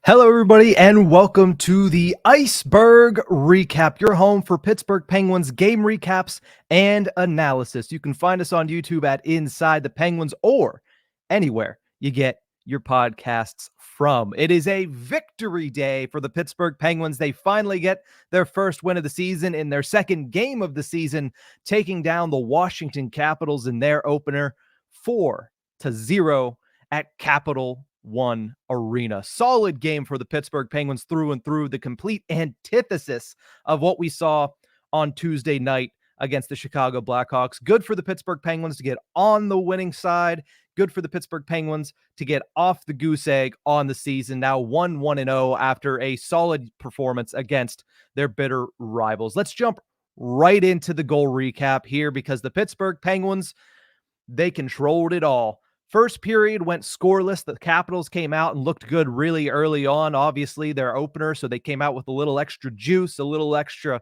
Hello, everybody, and welcome to the Ice-Burgh Recap, your home for Pittsburgh Penguins game recaps and analysis. You can find us on YouTube at Inside the Penguins or anywhere you get your podcasts from. It is a victory day for the Pittsburgh Penguins. They finally get their first win of the season in their second game of the season, taking down the Washington Capitals in their opener 4-0 at Capital One Arena. Solid game for the Pittsburgh Penguins through and through, the complete antithesis of what we saw on Tuesday night against the Chicago Blackhawks. Good for the Pittsburgh Penguins to get on the winning side. Good for the Pittsburgh Penguins to get off the goose egg on the season. Now 1-1-0 after a solid performance against their bitter rivals. Let's jump right into the goal recap here because the Pittsburgh Penguins, they controlled it all. First period went scoreless. The Capitals came out and looked good really early on. Obviously, their opener, so they came out with a little extra juice, a little extra,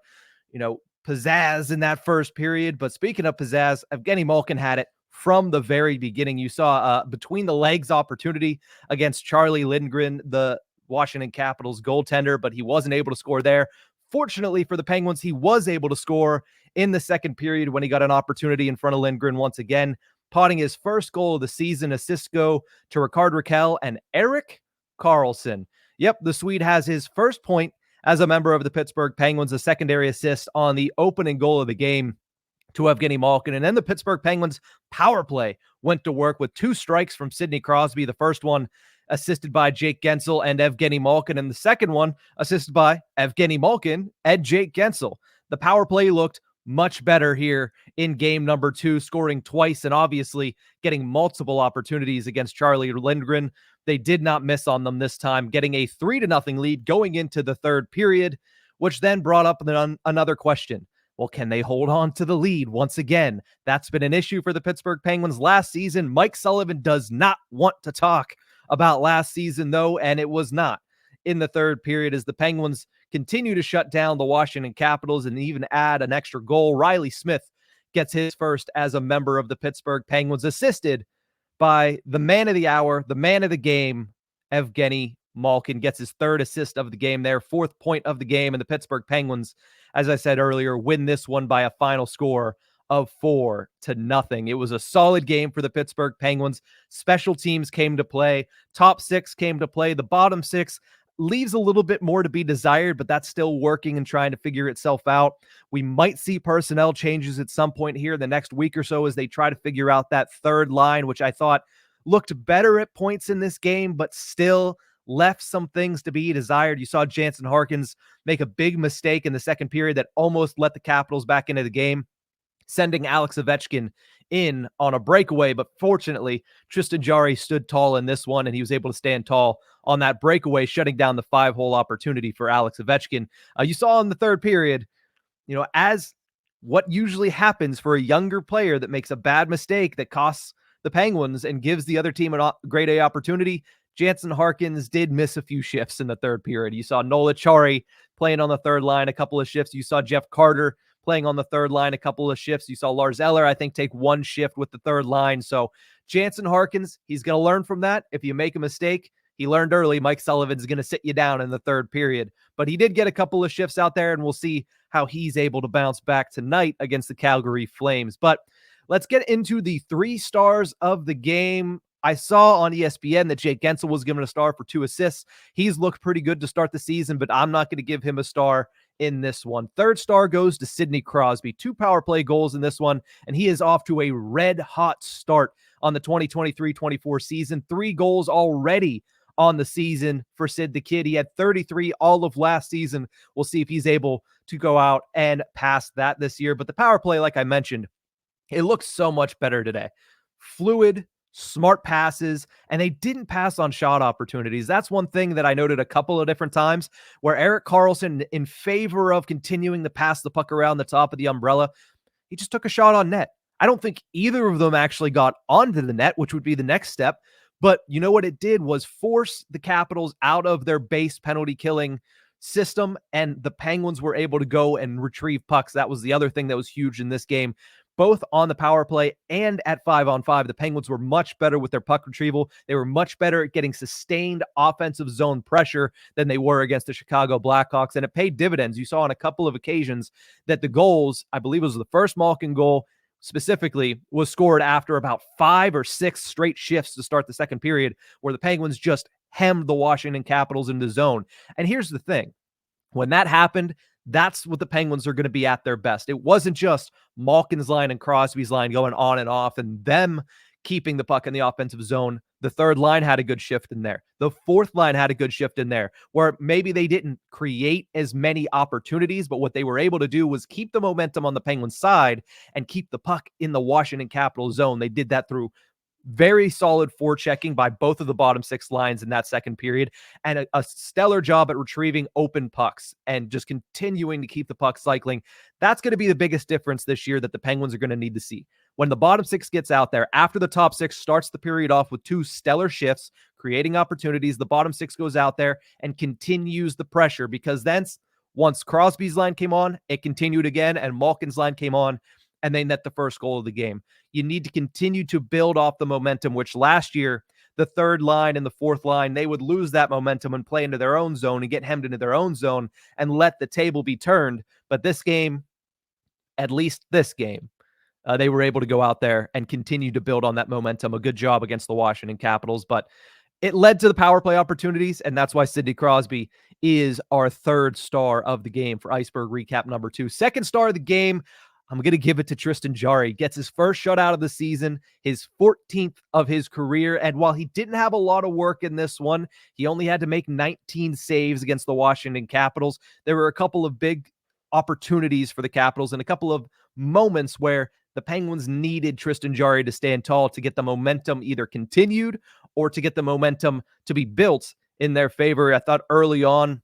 pizzazz in that first period. But speaking of pizzazz, Evgeny Malkin had it from the very beginning. You saw a between the legs opportunity against Charlie Lindgren, the Washington Capitals goaltender, but he wasn't able to score there. Fortunately for the Penguins, he was able to score in the second period when he got an opportunity in front of Lindgren once again, potting his first goal of the season. Assists go to Rickard Rakell and Erik Karlsson. Yep, the Swede has his first point as a member of the Pittsburgh Penguins, a secondary assist on the opening goal of the game to Evgeny Malkin. And then the Pittsburgh Penguins power play went to work with two strikes from Sidney Crosby. The first one assisted by Jake Guentzel and Evgeny Malkin, and the second one assisted by Evgeny Malkin and Jake Guentzel. The power play looked much better here in game number 2, scoring twice and obviously getting multiple opportunities against Charlie Lindgren. They did not miss on them this time, getting a 3-0 lead going into the third period, which then brought up another question. Well, can they hold on to the lead once again? That's been an issue for the Pittsburgh Penguins last season. Mike Sullivan does not want to talk about last season, though, and it was not in the third period as the Penguins continue to shut down the Washington Capitals and even add an extra goal. Riley Smith gets his first as a member of the Pittsburgh Penguins, assisted by the man of the hour, the man of the game, Evgeny Malkin gets his third assist of the game there, fourth point of the game, and the Pittsburgh Penguins, as I said earlier, win this one by a final score of 4-0. It was a solid game for the Pittsburgh Penguins. Special teams came to play. Top six came to play. The bottom six leaves a little bit more to be desired, but that's still working and trying to figure itself out. We might see personnel changes at some point here in the next week or so as they try to figure out that third line, which I thought looked better at points in this game, but still left some things to be desired. You saw Jansen Harkins make a big mistake in the second period that almost let the Capitals back into the game, sending Alex Ovechkin in on a breakaway. But fortunately, Tristan Jarry stood tall in this one, and he was able to stand tall on that breakaway, shutting down the 5-hole opportunity for Alex Ovechkin. You saw in the third period, as what usually happens for a younger player that makes a bad mistake that costs the Penguins and gives the other team a grade A opportunity, Jansen Harkins did miss a few shifts in the third period. You saw Nola Chari playing on the third line a couple of shifts. You saw Jeff Carter playing on the third line a couple of shifts. You saw Lars Eller, I think, take one shift with the third line. So Jansen Harkins, he's going to learn from that. If you make a mistake, he learned early, Mike Sullivan's going to sit you down in the third period. But he did get a couple of shifts out there, and we'll see how he's able to bounce back tonight against the Calgary Flames. But let's get into the 3 stars of the game. I saw on ESPN that Jake Guentzel was given a star for 2 assists. He's looked pretty good to start the season, but I'm not going to give him a star in this one. Third star goes to Sidney Crosby. 2 power play goals in this one, and he is off to a red-hot start on the 2023-24 season. 3 goals already on the season for Sid the Kid. He had 33 all of last season. We'll see if he's able to go out and pass that this year. But the power play, like I mentioned, it looks so much better today. Fluid, smart passes, and they didn't pass on shot opportunities. That's one thing that I noted a couple of different times where Erik Karlsson, in favor of continuing to pass the puck around the top of the umbrella, he just took a shot on net. I don't think either of them actually got onto the net, which would be the next step. But you know what it did was force the Capitals out of their base penalty killing system, and the Penguins were able to go and retrieve pucks. That was the other thing that was huge in this game. both on the power play and at 5-on-5, the Penguins were much better with their puck retrieval. They were much better at getting sustained offensive zone pressure than they were against the Chicago Blackhawks, and it paid dividends. You saw on a couple of occasions that the goals, I believe it was the first Malkin goal specifically, was scored after about 5 or 6 straight shifts to start the second period, where the Penguins just hemmed the Washington Capitals into zone. And here's the thing. When that happened, that's what the Penguins are going to be at their best. It wasn't just Malkin's line and Crosby's line going on and off and them keeping the puck in the offensive zone. The third line had a good shift in there. The fourth line had a good shift in there, where maybe they didn't create as many opportunities, but what they were able to do was keep the momentum on the Penguins side and keep the puck in the Washington Capitals zone. They did that through very solid forechecking by both of the bottom 6 lines in that second period, and a stellar job at retrieving open pucks and just continuing to keep the puck cycling. That's going to be the biggest difference this year that the Penguins are going to need to see. When the bottom 6 gets out there, after the top 6 starts the period off with 2 stellar shifts, creating opportunities, the bottom 6 goes out there and continues the pressure, because then once Crosby's line came on, it continued again, and Malkin's line came on, and they net the first goal of the game. You need to continue to build off the momentum, which last year, the third line and the fourth line, they would lose that momentum and play into their own zone and get hemmed into their own zone and let the table be turned. But this game, at least this game, they were able to go out there and continue to build on that momentum. A good job against the Washington Capitals, but it led to the power play opportunities, and that's why Sidney Crosby is our third star of the game for Ice-Burgh recap number 2. Second star of the game, I'm going to give it to Tristan Jarry. Gets his first shutout of the season, his 14th of his career. And while he didn't have a lot of work in this one, he only had to make 19 saves against the Washington Capitals. There were a couple of big opportunities for the Capitals and a couple of moments where the Penguins needed Tristan Jarry to stand tall to get the momentum either continued or to get the momentum to be built in their favor. I thought early on,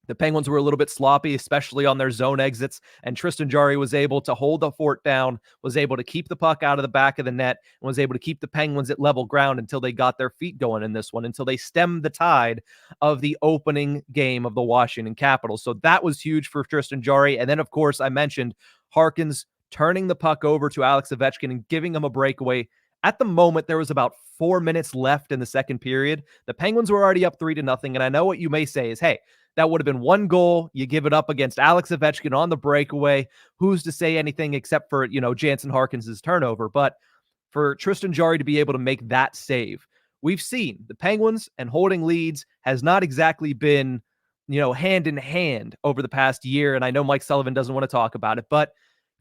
the Penguins were a little bit sloppy, especially on their zone exits, and Tristan Jarry was able to hold the fort down, was able to keep the puck out of the back of the net, and was able to keep the Penguins at level ground until they got their feet going in this one, until they stemmed the tide of the opening game of the Washington Capitals. So that was huge for Tristan Jarry. And then, of course, I mentioned Harkins turning the puck over to Alex Ovechkin and giving him a breakaway. At the moment, there was about 4 minutes left in the second period. The Penguins were already up 3-0, and I know what you may say is, hey, that would have been one goal. You give it up against Alex Ovechkin on the breakaway. Who's to say anything except for, Jansen Harkins' turnover? But for Tristan Jarry to be able to make that save, we've seen the Penguins and holding leads has not exactly been, hand in hand over the past year. And I know Mike Sullivan doesn't want to talk about it, but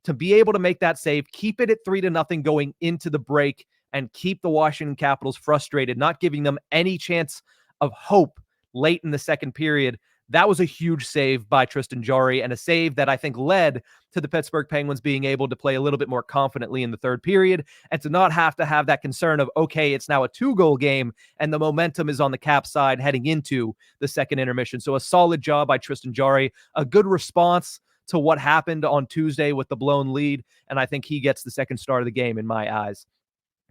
to be able to make that save, keep it at 3-0 going into the break, and keep the Washington Capitals frustrated, not giving them any chance of hope late in the second period. That was a huge save by Tristan Jarry, and a save that I think led to the Pittsburgh Penguins being able to play a little bit more confidently in the third period and to not have to have that concern of, okay, it's now a 2-goal game and the momentum is on the Cap side heading into the second intermission. So a solid job by Tristan Jarry, a good response to what happened on Tuesday with the blown lead, and I think he gets the second star of the game in my eyes.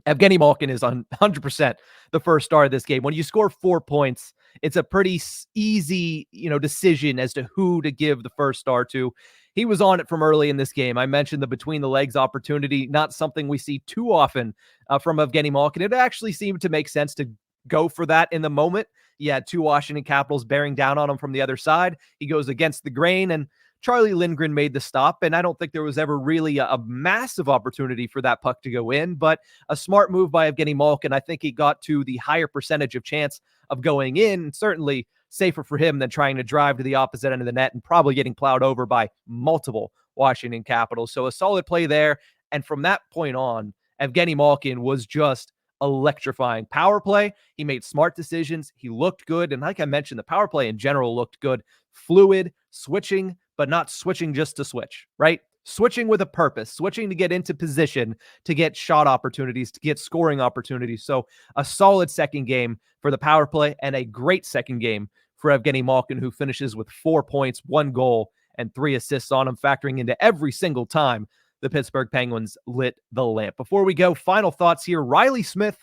Evgeny Malkin is 100% the first star of this game. When you score 4 points, it's a pretty easy, decision as to who to give the first star to. He was on it from early in this game. I mentioned the between the legs opportunity, not something we see too often from Evgeny Malkin. It actually seemed to make sense to go for that in the moment. You had 2 Washington Capitals bearing down on him from the other side. He goes against the grain, and Charlie Lindgren made the stop, and I don't think there was ever really a massive opportunity for that puck to go in, but a smart move by Evgeny Malkin. I think he got to the higher percentage of chance of going in, certainly safer for him than trying to drive to the opposite end of the net and probably getting plowed over by multiple Washington Capitals. So a solid play there, and from that point on, Evgeny Malkin was just electrifying. Power play, he made smart decisions, he looked good, and like I mentioned, the power play in general looked good, fluid, switching, but not switching just to switch, right? Switching with a purpose, switching to get into position, to get shot opportunities, to get scoring opportunities. So a solid second game for the power play and a great second game for Evgeny Malkin, who finishes with 4 points, 1 goal, and 3 assists on him, factoring into every single time the Pittsburgh Penguins lit the lamp. Before we go, final thoughts here. Riley Smith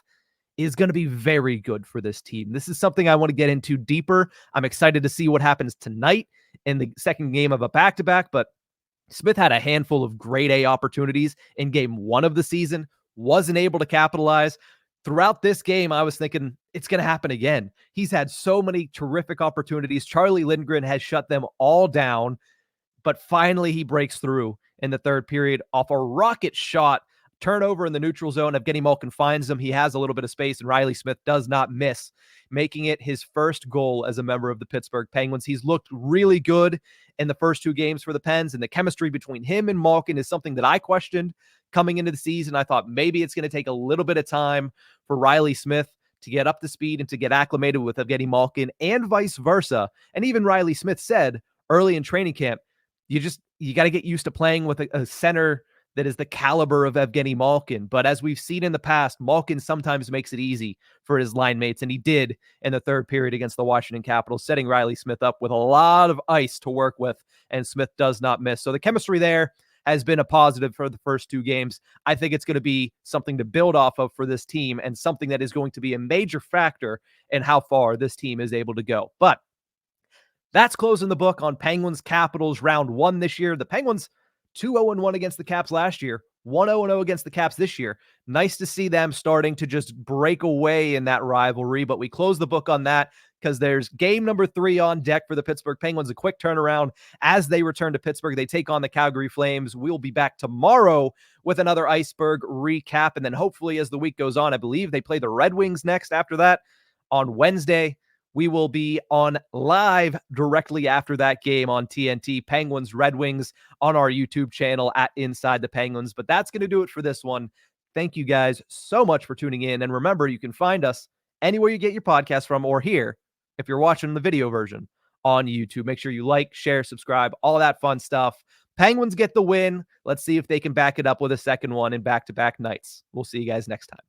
is going to be very good for this team. This is something I want to get into deeper. I'm excited to see what happens tonight in the second game of a back-to-back, but Smith had a handful of grade A opportunities in game 1 of the season, wasn't able to capitalize. Throughout this game, I was thinking it's going to happen again. He's had so many terrific opportunities. Charlie Lindgren has shut them all down, but finally he breaks through in the third period off a rocket shot. Turnover in the neutral zone. Evgeny Malkin finds him. He has a little bit of space, and Riley Smith does not miss, making it his first goal as a member of the Pittsburgh Penguins. He's looked really good in the first 2 games for the Pens, and the chemistry between him and Malkin is something that I questioned coming into the season. I thought maybe it's going to take a little bit of time for Riley Smith to get up to speed and to get acclimated with Evgeny Malkin, and vice versa. And even Riley Smith said early in training camp, you got to get used to playing with a center that is the caliber of Evgeny Malkin. But as we've seen in the past, Malkin sometimes makes it easy for his line mates, and he did in the third period against the Washington Capitals, setting Riley Smith up with a lot of ice to work with, and Smith does not miss. So the chemistry there has been a positive for the first 2 games. I think it's going to be something to build off of for this team, and something that is going to be a major factor in how far this team is able to go. But that's closing the book on Penguins Capitals round 1 this year. The Penguins 2-0-1 against the Caps last year, 1-0-0 against the Caps this year. Nice to see them starting to just break away in that rivalry, but we close the book on that because there's game number 3 on deck for the Pittsburgh Penguins. A quick turnaround as they return to Pittsburgh. They take on the Calgary Flames. We'll be back tomorrow with another Ice-Burgh recap, and then hopefully as the week goes on, I believe they play the Red Wings next after that on Wednesday. We will be on live directly after that game on TNT, Penguins, Red Wings, on our YouTube channel at Inside the Penguins. But that's going to do it for this one. Thank you guys so much for tuning in. And remember, you can find us anywhere you get your podcast from, or here, if you're watching the video version, on YouTube. Make sure you like, share, subscribe, all that fun stuff. Penguins get the win. Let's see if they can back it up with a second one in back-to-back nights. We'll see you guys next time.